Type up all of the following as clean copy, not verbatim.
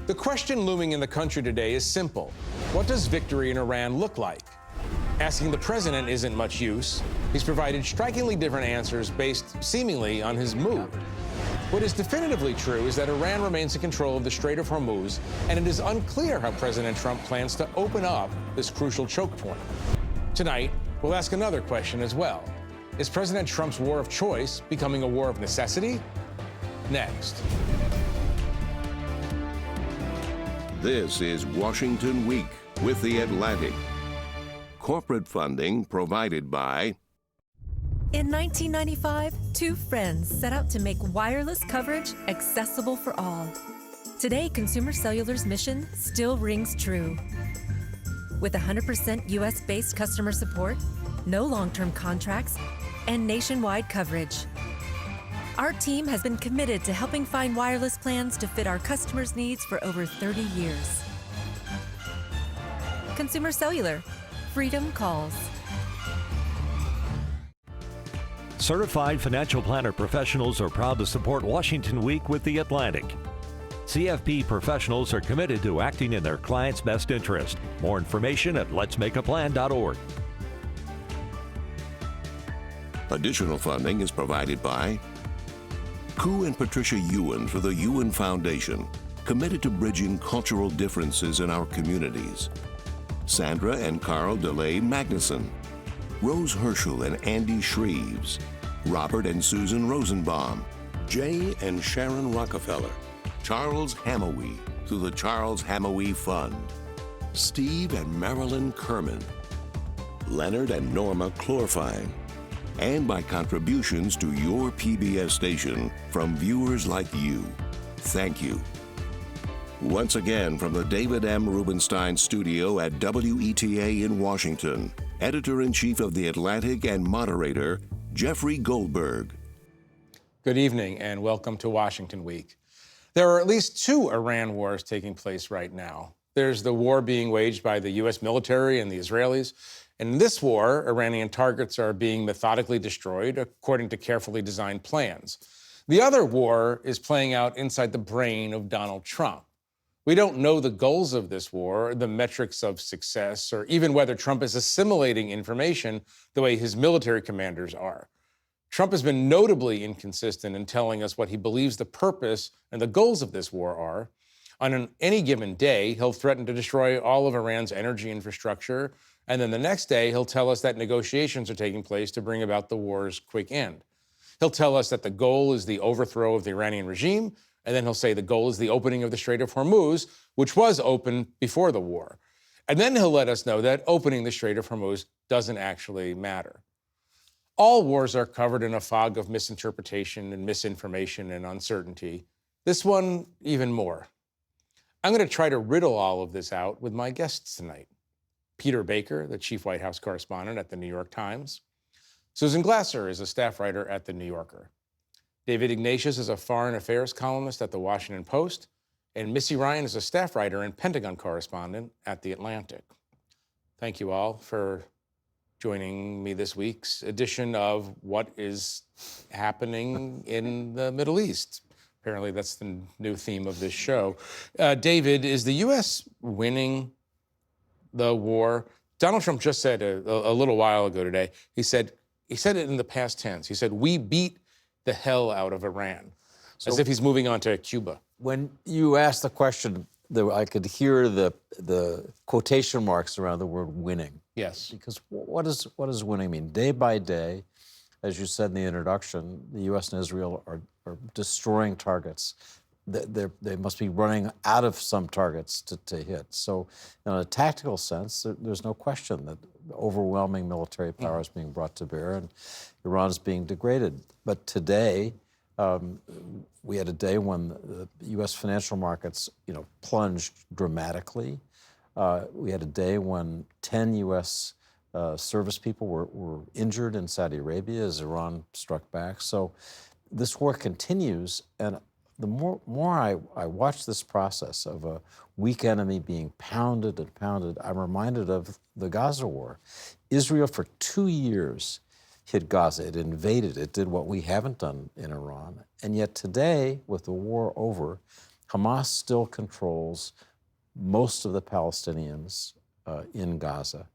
The question looming in the country today is simple. What does victory in Iran look like? Asking the president isn't much use. He's provided strikingly different answers based seemingly on his mood. What is definitively true is that Iran remains in control of the Strait of Hormuz, and it is unclear how President Trump plans to open up this crucial choke point. Tonight, we'll ask another question as well. Is President Trump's war of choice becoming a war of necessity? Next. This is Washington Week with The Atlantic. Corporate funding provided by... In 1995, two friends set out to make wireless coverage accessible for all. Today, Consumer Cellular's mission still rings true. With 100% US-based customer support, no long-term contracts, and nationwide coverage. Our team has been committed to helping find wireless plans to fit our customers' needs for over 30 years. Consumer Cellular. Freedom calls. Certified financial planner professionals are proud to support Washington Week with The Atlantic. CFP professionals are committed to acting in their clients' best interest. More information at letsmakeaplan.org. Additional funding is provided by Koo and Patricia Ewan for the Ewan Foundation, committed to bridging cultural differences in our communities. Sandra and Carl DeLay Magnuson, Rose Herschel and Andy Shreves, Robert and Susan Rosenbaum, Jay and Sharon Rockefeller, Charles Hamawi through the Charles Hamawi Fund, Steve and Marilyn Kerman, Leonard and Norma Chlorfine, and by contributions to your PBS station from viewers like you. Thank you. Once again, from the David M. Rubenstein studio at WETA in Washington, Editor-in-Chief of The Atlantic and moderator, Jeffrey Goldberg. Good evening and welcome to Washington Week. There are at least two Iran wars taking place right now. There's the war being waged by the U.S. military and the Israelis. And in this war, Iranian targets are being methodically destroyed according to carefully designed plans. The other war is playing out inside the brain of Donald Trump. We don't know the goals of this war, the metrics of success, or even whether Trump is assimilating information the way his military commanders are. Trump has been notably inconsistent in telling us what he believes the purpose and the goals of this war are. On any given day, he'll threaten to destroy all of Iran's energy infrastructure, and then the next day, he'll tell us that negotiations are taking place to bring about the war's quick end. He'll tell us that the goal is the overthrow of the Iranian regime, and then he'll say the goal is the opening of the Strait of Hormuz, which was open before the war. And then he'll let us know that opening the Strait of Hormuz doesn't actually matter. All wars are covered in a fog of misinterpretation and misinformation and uncertainty. This one, even more. I'm going to try to riddle all of this out with my guests tonight. Peter Baker, the chief White House correspondent at the New York Times. Susan Glasser is a staff writer at the New Yorker. David Ignatius is a foreign affairs columnist at the Washington Post. And Missy Ryan is a staff writer and Pentagon correspondent at the Atlantic. Thank you all for joining me this week's edition of What is Happening in the Middle East. Apparently that's the new theme of this show. David, is the U.S. winning the war? Donald Trump just said a little while ago today, he said it in the past tense. He said, we beat the hell out of Iran, as if he's moving on to Cuba. When you asked the question, I could hear the quotation marks around the word winning. Yes. Because what does winning mean? Day by day, as you said in the introduction, the U.S. and Israel are destroying targets. They must be running out of some targets to hit. So in a tactical sense, there's no question that overwhelming military power is being brought to bear and Iran is being degraded. But today, we had a day when the U.S. financial markets, plunged dramatically. We had a day when 10 U.S. Service people were injured in Saudi Arabia as Iran struck back. So this war continues, and the more I watch this process of a weak enemy being pounded and pounded, I'm reminded of the Gaza war. Israel for 2 years hit Gaza. It invaded. It did what we haven't done in Iran. And yet today, with the war over, Hamas still controls most of the Palestinians in Gaza.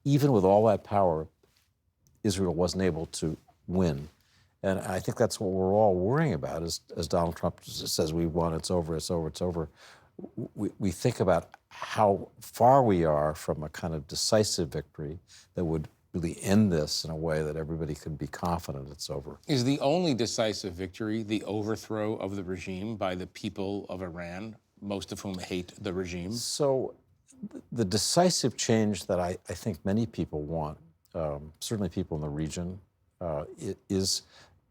Even with all that power, Israel wasn't able to win. And I think that's what we're all worrying about, as Donald Trump says, we won, it's over, it's over, it's over. We think about how far we are from a kind of decisive victory that would really end this in a way that everybody could be confident it's over. Is the only decisive victory the overthrow of the regime by the people of Iran, most of whom hate the regime? So the decisive change that I think many people want, certainly people in the region, is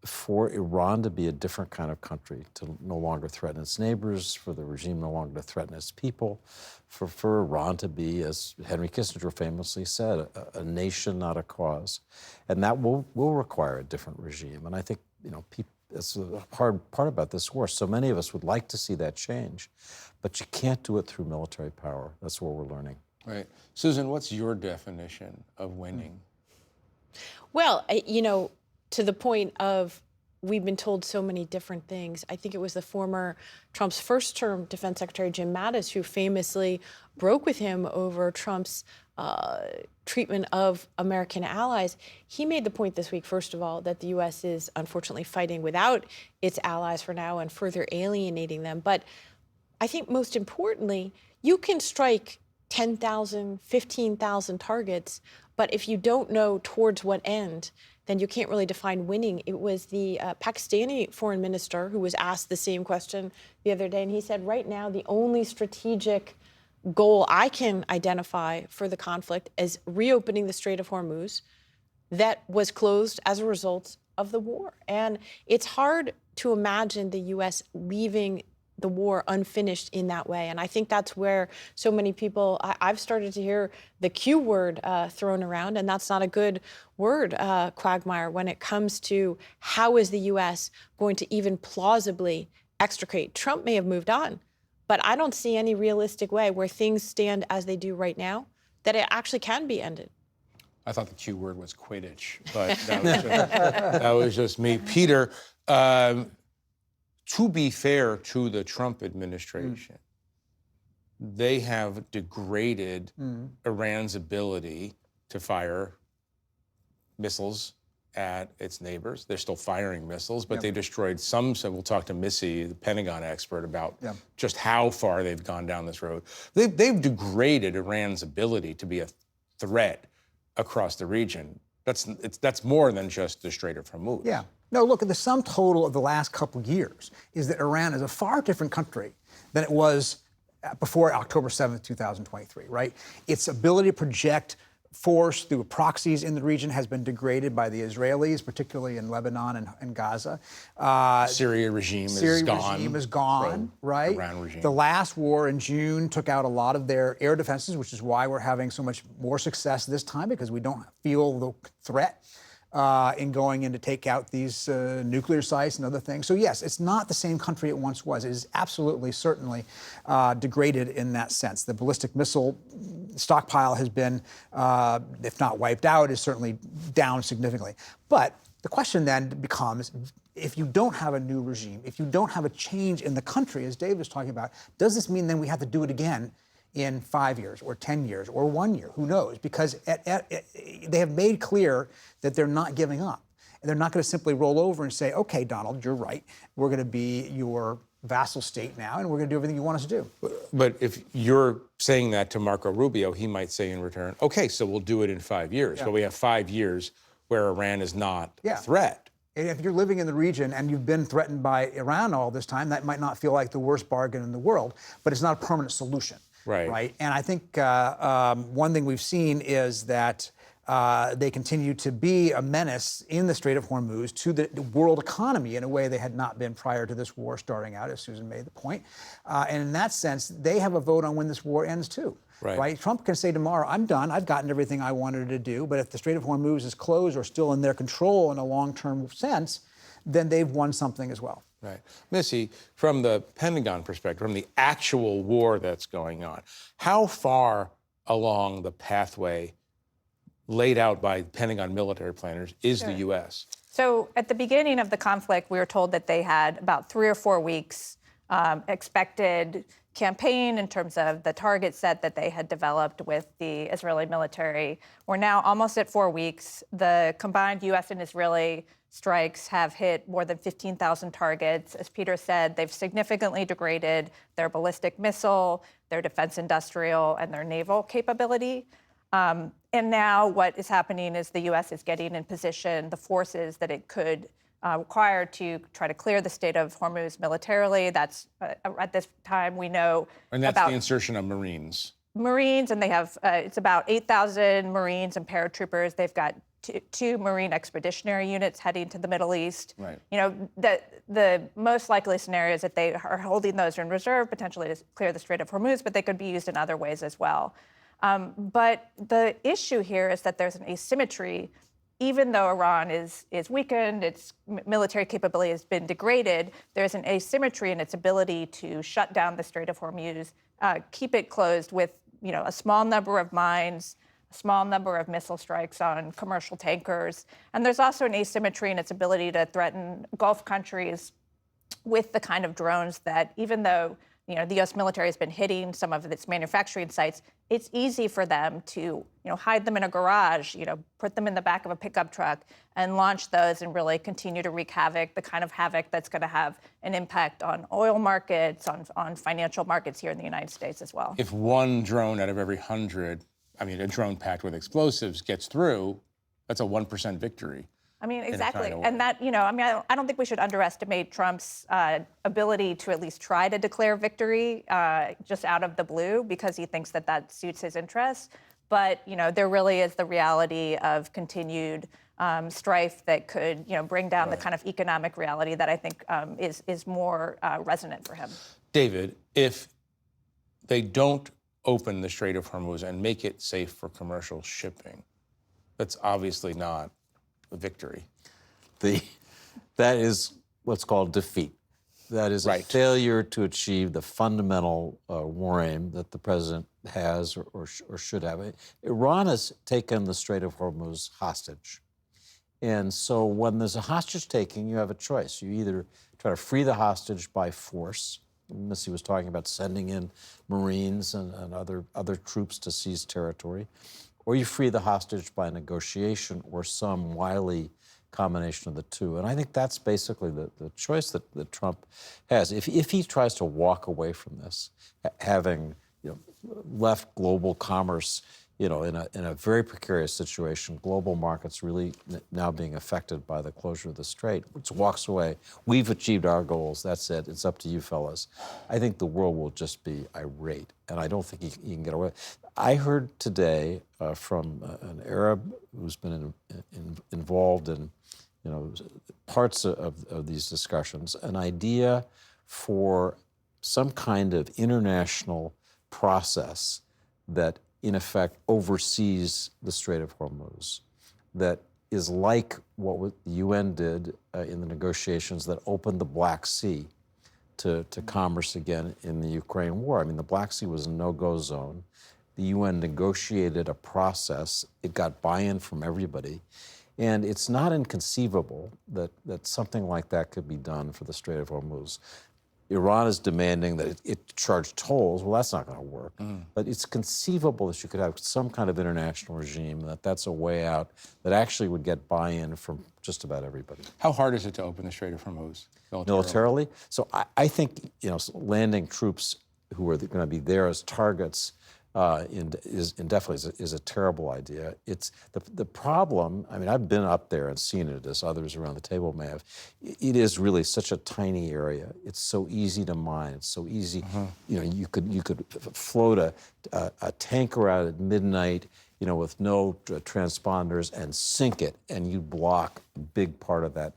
for Iran to be a different kind of country, to no longer threaten its neighbors, for the regime no longer to threaten its people, for Iran to be, as Henry Kissinger famously said, a nation, not a cause. And that will require a different regime. And I think, it's the hard part about this war. So many of us would like to see that change, but you can't do it through military power. That's what we're learning. Right. Susan, what's your definition of winning? Well, to the point of we've been told so many different things. I think it was the former Trump's first-term Defense Secretary, Jim Mattis, who famously broke with him over Trump's treatment of American allies. He made the point this week, first of all, that the U.S. is unfortunately fighting without its allies for now and further alienating them. But I think most importantly, you can strike 10,000, 15,000 targets, but if you don't know towards what end, then you can't really define winning. It was the Pakistani foreign minister who was asked the same question the other day, and he said, right now, the only strategic goal I can identify for the conflict is reopening the Strait of Hormuz that was closed as a result of the war. And it's hard to imagine the U.S. leaving the war unfinished in that way. And I think that's where so many people, I've started to hear the Q word thrown around, and that's not a good word, Quagmire, when it comes to how is the U.S. going to even plausibly extricate. Trump may have moved on, but I don't see any realistic way where things stand as they do right now that it actually can be ended. I thought the Q word was Quidditch, but that was just me. Peter, to be fair to the Trump administration, they have degraded Iran's ability to fire missiles at its neighbors. They're still firing missiles, but they destroyed some. So we'll talk to Missy, the Pentagon expert, about just how far they've gone down this road. They've degraded Iran's ability to be a threat across the region. That's more than just the Strait of Hormuz. Yeah. No, look, the sum total of the last couple of years is that Iran is a far different country than it was before October 7th, 2023, right? Its ability to project force through proxies in the region has been degraded by the Israelis, particularly in Lebanon and Gaza. Syria regime is gone. Right? Iran regime. The last war in June took out a lot of their air defenses, which is why we're having so much more success this time, because we don't feel the threat in going in to take out these nuclear sites and other things. So yes, it's not the same country it once was. It is absolutely, certainly degraded in that sense. The ballistic missile stockpile has been, if not wiped out, is certainly down significantly. But the question then becomes, if you don't have a new regime, if you don't have a change in the country, as Dave was talking about, does this mean then we have to do it again in 5 years or 10 years or 1 year? Who knows? Because they have made clear that they're not giving up. And they're not going to simply roll over and say, okay, Donald, you're right. We're going to be your vassal state now, and we're going to do everything you want us to do. But if you're saying that to Marco Rubio, he might say in return, okay, so we'll do it in 5 years. But we have 5 years where Iran is not a threat. And if you're living in the region and you've been threatened by Iran all this time, that might not feel like the worst bargain in the world, but it's not a permanent solution. Right. And I think one thing we've seen is that they continue to be a menace in the Strait of Hormuz to the world economy in a way they had not been prior to this war starting out, as Susan made the point. And in that sense, they have a vote on when this war ends, too. Right? Trump can say tomorrow, I'm done. I've gotten everything I wanted to do. But if the Strait of Hormuz is closed or still in their control in a long-term sense, then they've won something as well. Right. Missy, from the Pentagon perspective, from the actual war that's going on, how far along the pathway laid out by Pentagon military planners is the U.S.? So at the beginning of the conflict, we were told that they had about 3 or 4 weeks expected campaign in terms of the target set that they had developed with the Israeli military. We're now almost at 4 weeks. The combined U.S. and Israeli strikes have hit more than 15,000 targets. As Peter said, they've significantly degraded their ballistic missile, their defense industrial, and their naval capability. And now what is happening is the U.S. is getting in position the forces that it could require to try to clear the Strait of Hormuz militarily. That's, at this time, we know And that's about the insertion of Marines. Marines, and they have, it's about 8,000 Marines and paratroopers. They've got two Marine expeditionary units heading to the Middle East. Right. You know, the most likely scenario is that they are holding those in reserve, potentially to clear the Strait of Hormuz, but they could be used in other ways as well. But the issue here is that there's an asymmetry. Even though Iran is weakened, its military capability has been degraded, there's an asymmetry in its ability to shut down the Strait of Hormuz, keep it closed with, you know, a small number of mines, a small number of missile strikes on commercial tankers. And there's also an asymmetry in its ability to threaten Gulf countries with the kind of drones that, even though, you know, the U.S. military has been hitting some of its manufacturing sites, it's easy for them to, you know, hide them in a garage, you know, put them in the back of a pickup truck and launch those and really continue to wreak havoc, the kind of havoc that's going to have an impact on oil markets, on financial markets here in the United States as well. If one drone out of every 100, I mean, a drone packed with explosives gets through, that's a 1% victory. I mean, in a exactly. kind of way. And that, you know, I mean, I don't think we should underestimate Trump's ability to at least try to declare victory just out of the blue because he thinks that that suits his interests. But, you know, there really is the reality of continued strife that could, you know, bring down the kind of economic reality that I think is more resonant for him. David, if they don't open the Strait of Hormuz and make it safe for commercial shipping, that's obviously not a victory. That is what's called defeat. That is a failure to achieve the fundamental war aim that the president has or should have. Iran has taken the Strait of Hormuz hostage. And so when there's a hostage taking, you have a choice. You either try to free the hostage by force. Missy was talking about sending in Marines and other troops to seize territory, or you free the hostage by negotiation or some wily combination of the two. And I think that's basically the choice that Trump has. If he tries to walk away from this, having, you know, left global commerce, you know, in a very precarious situation, global markets really now being affected by the closure of the Strait, which walks away. We've achieved our goals. That's it. It's up to you, fellas. I think the world will just be irate, and I don't think he can get away. I heard today from an Arab who's been involved in, you know, parts of these discussions, an idea for some kind of international process that in effect oversees the Strait of Hormuz, that is like what the UN did in the negotiations that opened the Black Sea to commerce again in the Ukraine war. I mean, the Black Sea was a no-go zone. The UN negotiated a process. It got buy-in from everybody. And it's not inconceivable that something like that could be done for the Strait of Hormuz. Iran is demanding that it charge tolls. Well, that's not going to work. But it's conceivable that you could have some kind of international regime, that's a way out, that actually would get buy-in from just about everybody. How hard is it to open the Strait of Hormuz militarily? So I think, you know, landing troops who are going to be there as targets definitely is a terrible idea. It's the problem. I mean, I've been up there and seen it, as others around the table may have. It is really such a tiny area. It's so easy to mine. It's so easy. You know, you could float a tanker out at midnight, you know, with no transponders and sink it, and you block a big part of that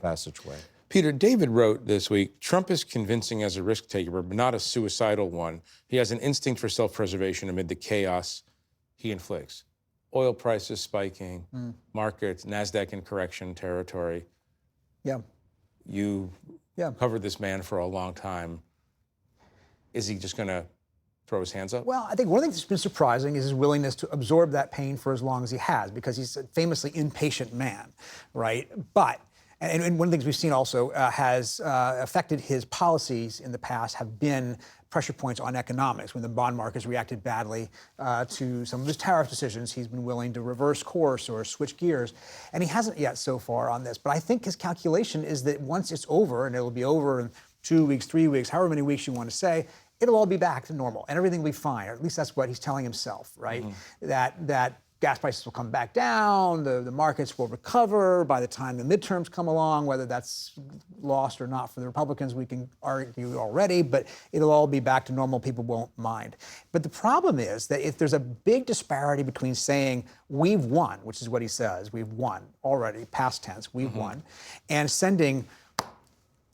passageway. Peter, David wrote this week, Trump is convincing as a risk taker, but not a suicidal one. He has an instinct for self-preservation amid the chaos he inflicts. Oil prices spiking, markets, NASDAQ in correction territory. Yeah. You covered this man for a long time. Is he just going to throw his hands up? Well, I think one thing that's been surprising is his willingness to absorb that pain for as long as he has, because he's a famously impatient man, right? But And one of the things we've seen also has affected his policies in the past have been pressure points on economics. When the bond markets reacted badly to some of his tariff decisions, he's been willing to reverse course or switch gears. And he hasn't yet so far on this. But I think his calculation is that once it's over, and it'll be over in 2 weeks, 3 weeks, however many weeks you want to say, it'll all be back to normal and everything will be fine. Or at least that's what he's telling himself, right? That gas prices will come back down, the markets will recover by the time the midterms come along. Whether that's lost or not for the Republicans, we can argue already, but it'll all be back to normal. People won't mind. But the problem is that if there's a big disparity between saying we've won, which is what he says, we've won already, past tense, we've won, and sending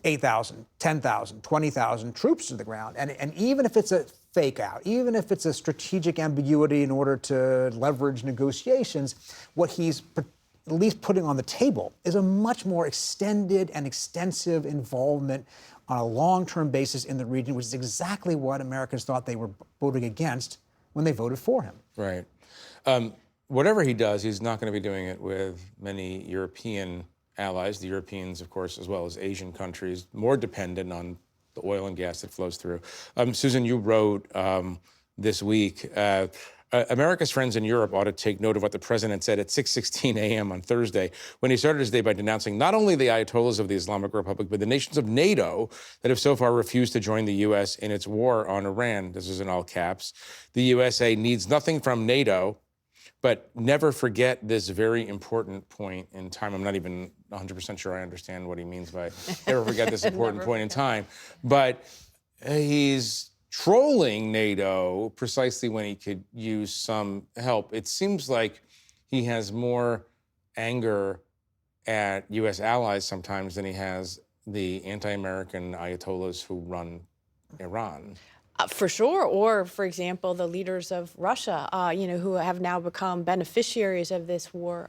8,000, 10,000, 20,000 troops to the ground. And even if it's a fake out, even if it's a strategic ambiguity in order to leverage negotiations, what he's at least putting on the table is a much more extended and extensive involvement on a long-term basis in the region, which is exactly what Americans thought they were voting against when they voted for him. Right. Whatever he does, he's not going to be doing it with many European allies. The Europeans, of course, as well as Asian countries, more dependent on the oil and gas that flows through. Susan, you wrote this week, America's friends in Europe ought to take note of what the president said at 6:16 a.m. on Thursday when he started his day by denouncing not only the Ayatollahs of the Islamic Republic, but the nations of NATO that have so far refused to join the U.S. in its war on Iran. This is in all caps. The USA needs nothing from NATO, but never forget this very important point in time. I'm not even 100% sure I understand what he means by never forget this important point in time. But he's trolling NATO precisely when he could use some help. It seems like he has more anger at U.S. allies sometimes than he has the anti-American Ayatollahs who run Iran. For sure, or for example, the leaders of Russia, who have now become beneficiaries of this war.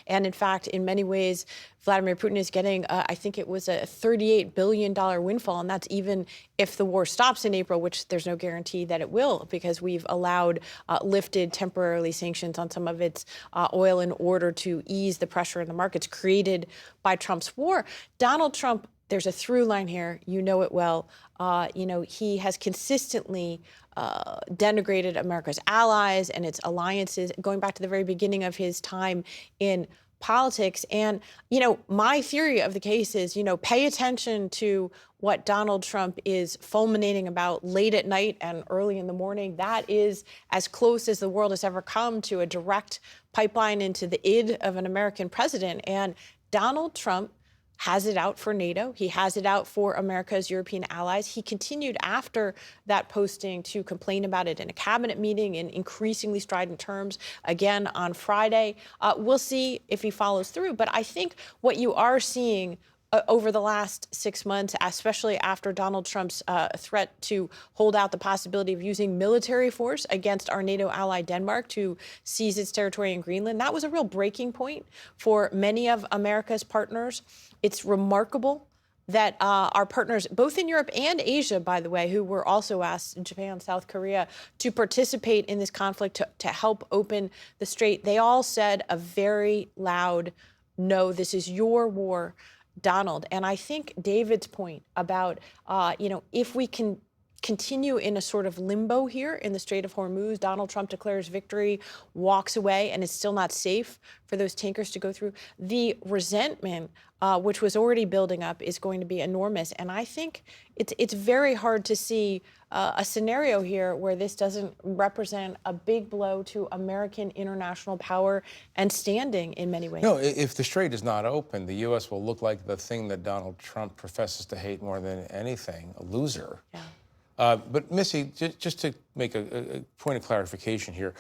And in fact, in many ways, Vladimir Putin is getting, I think it was a $38 billion windfall, and that's even if the war stops in April, which there's no guarantee that it will, because we've allowed lifted temporarily sanctions on some of its oil in order to ease the pressure in the markets created by Trump's war. Donald Trump, there's a through line here, you know it well. He has consistently denigrated America's allies and its alliances, going back to the very beginning of his time in politics. And, my theory of the case is, pay attention to what Donald Trump is fulminating about late at night and early in the morning. That is as close as the world has ever come to a direct pipeline into the id of an American president. And Donald Trump has it out for NATO. He has it out for America's European allies. He continued after that posting to complain about it in a cabinet meeting in increasingly strident terms again on Friday. We'll see if he follows through. But I think what you are seeing over the last 6 months, especially after Donald Trump's threat to hold out the possibility of using military force against our NATO ally Denmark to seize its territory in Greenland, that was a real breaking point for many of America's partners. It's remarkable that our partners, both in Europe and Asia, by the way, who were also asked, Japan, South Korea, to participate in this conflict to help open the strait, they all said a very loud, no, this is your war, Donald. And I think David's point about, if we can continue in a sort of limbo here in the Strait of Hormuz, Donald Trump declares victory, walks away, and it's still not safe for those tankers to go through. The resentment, which was already building up, is going to be enormous. And I think it's very hard to see a scenario here where this doesn't represent a big blow to American international power and standing in many ways. No, if the strait is not open, the U.S. will look like the thing that Donald Trump professes to hate more than anything, a loser. Yeah. But Missy, just to make a point of clarification here,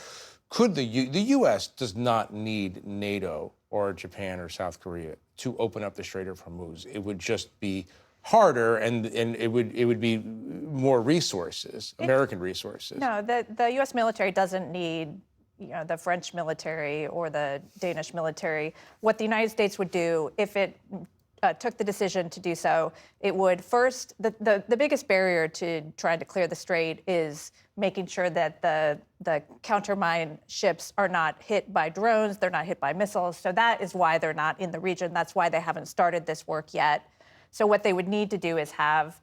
could the U.S. does not need NATO or Japan or South Korea to open up the Strait of Hormuz. It would just be harder, and it would be more resources, American resources. No, the U.S. military doesn't need the French military or the Danish military. What the United States would do if it took the decision to do so, it would first, the biggest barrier to trying to clear the strait is making sure that the countermine ships are not hit by drones, they're not hit by missiles. So that is why they're not in the region. That's why they haven't started this work yet. So what they would need to do is have,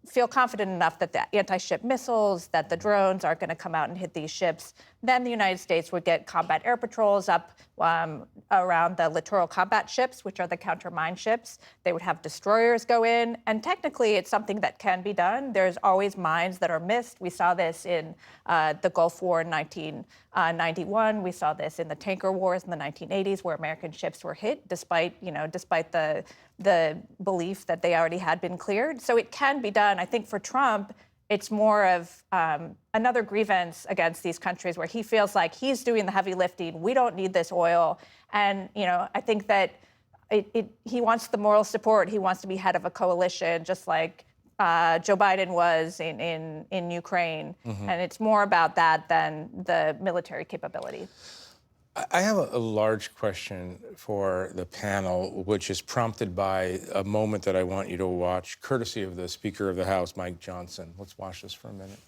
feel confident enough that the anti-ship missiles, that the drones aren't going to come out and hit these ships. Then the United States would get combat air patrols up around the littoral combat ships, which are the counter-mine ships. They would have destroyers go in, and technically it's something that can be done. There's always mines that are missed. We saw this in the Gulf War in 1991. We saw this in the tanker wars in the 1980s, where American ships were hit, despite the belief that they already had been cleared. So it can be done. I think for Trump, it's more of another grievance against these countries where he feels like he's doing the heavy lifting. We don't need this oil. And, I think that he wants the moral support. He wants to be head of a coalition, just like Joe Biden was in Ukraine. Mm-hmm. And it's more about that than the military capability. I have a large question for the panel, which is prompted by a moment that I want you to watch, courtesy of the Speaker of the House, Mike Johnson. Let's watch this for a minute.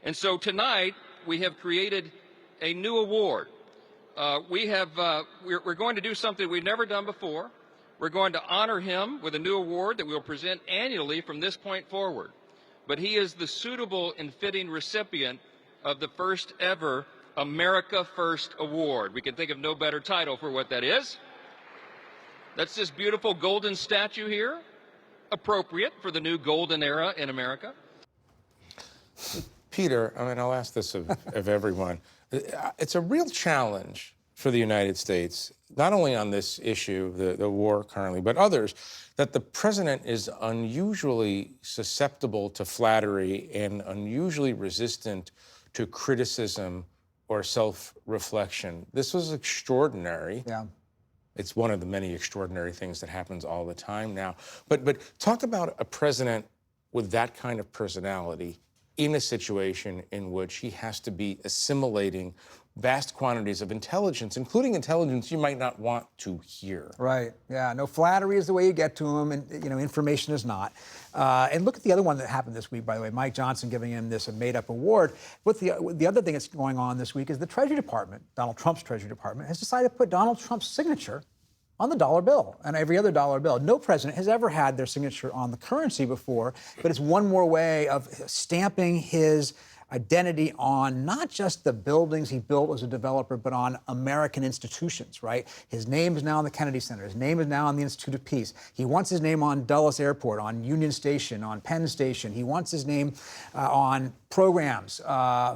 And so tonight, we have created a new award. We're going to do something we've never done before. We're going to honor him with a new award that we will present annually from this point forward. But he is the suitable and fitting recipient of the first ever America First Award. We can think of no better title for what that is. That's this beautiful golden statue here, appropriate for the new golden era in America. Peter, I'll ask this of everyone. It's a real challenge for the United States, not only on this issue, the war currently, but others, that the president is unusually susceptible to flattery and unusually resistant to criticism or self-reflection. This was extraordinary. Yeah. It's one of the many extraordinary things that happens all the time now. But talk about a president with that kind of personality in a situation in which he has to be assimilating vast quantities of intelligence, including intelligence you might not want to hear. Right. Yeah. No, flattery is the way you get to him, and information is not. And look at the other one that happened this week, by the way. Mike Johnson giving him this made-up award. But the other thing that's going on this week is the Treasury Department, Donald Trump's Treasury Department, has decided to put Donald Trump's signature on the dollar bill and every other dollar bill. No president has ever had their signature on the currency before, but it's one more way of stamping his identity on not just the buildings he built as a developer, but on American institutions, right? His name is now on the Kennedy Center. His name is now on the Institute of Peace. He wants his name on Dulles Airport, on Union Station, on Penn Station. He wants his name on programs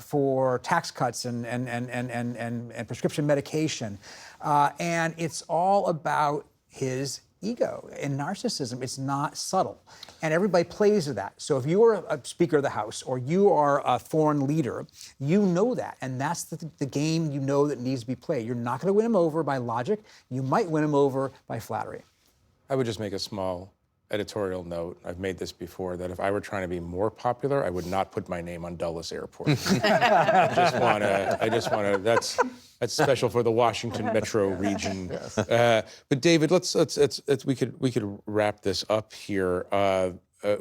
for tax cuts and prescription medication. And it's all about his ego and narcissism. It's not subtle. And everybody plays to that. So if you are a Speaker of the House or you are a foreign leader, you know that. And that's the game that needs to be played. You're not going to win him over by logic. You might win him over by flattery. I would just make a small editorial note. I've made this before, that if I were trying to be more popular, I would not put my name on Dulles Airport. I just want to, that's special for the Washington metro region. Yes. But David, we could wrap this up here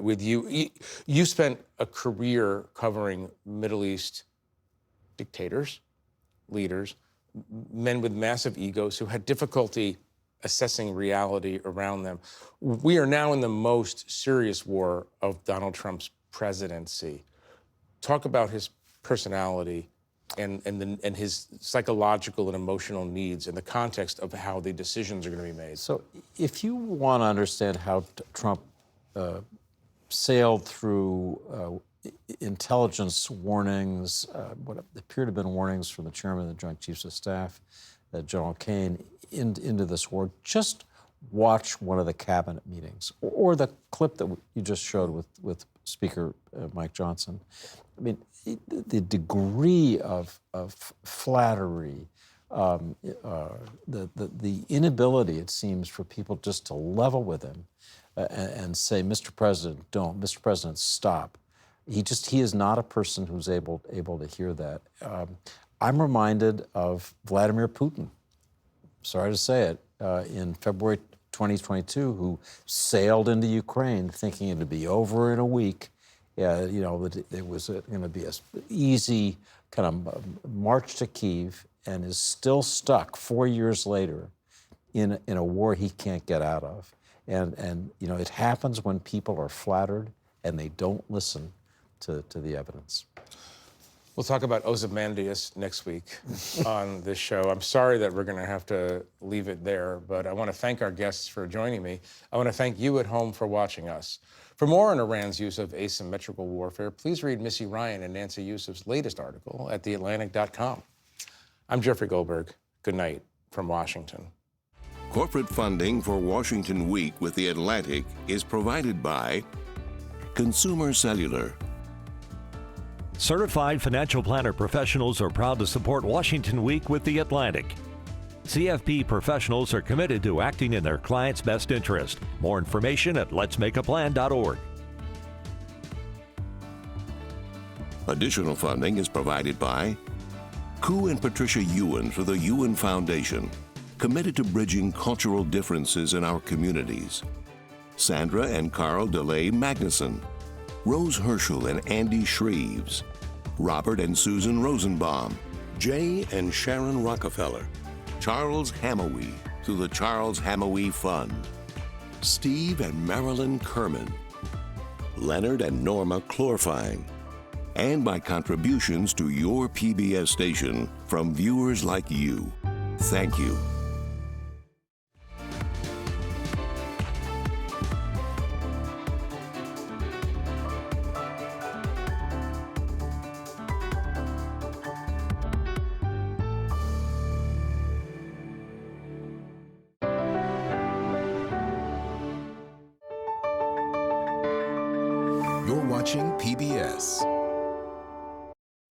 with you. You spent a career covering Middle East dictators, leaders, men with massive egos who had difficulty assessing reality around them. We are now in the most serious war of Donald Trump's presidency. Talk about his personality and his psychological and emotional needs in the context of how the decisions are going to be made. So if you want to understand how Trump sailed through intelligence warnings, what appear to have been warnings from the chairman of the Joint Chiefs of Staff, General Kane, into this war, just watch one of the cabinet meetings or the clip that you just showed with Speaker Mike Johnson. I mean, the degree of flattery, the inability, it seems, for people just to level with him and say, Mr. President, don't. Mr. President, stop. He is not a person who's able to hear that. I'm reminded of Vladimir Putin. Sorry to say it, in February 2022 who sailed into Ukraine thinking it would be over in a week. That it was going to be an easy kind of march to Kyiv, and is still stuck 4 years later in a war he can't get out of. And it happens when people are flattered and they don't listen to the evidence. We'll talk about Ozymandias next week on this show. I'm sorry that we're going to have to leave it there, but I want to thank our guests for joining me. I want to thank you at home for watching us. For more on Iran's use of asymmetrical warfare, please read Missy Ryan and Nancy Youssef's latest article at theatlantic.com. I'm Jeffrey Goldberg. Good night from Washington. Corporate funding for Washington Week with The Atlantic is provided by Consumer Cellular. Certified financial planner professionals are proud to support Washington Week with The Atlantic. CFP professionals are committed to acting in their clients' best interest. More information at letsmakeaplan.org. Additional funding is provided by Ku and Patricia Ewan for the Ewan Foundation, committed to bridging cultural differences in our communities. Sandra and Carl DeLay Magnuson, Rose Herschel and Andy Shreves, Robert and Susan Rosenbaum, Jay and Sharon Rockefeller, Charles Hamawi through the Charles Hamawi Fund, Steve and Marilyn Kerman, Leonard and Norma Chlorfine, and by contributions to your PBS station from viewers like you. Thank you. You're watching PBS.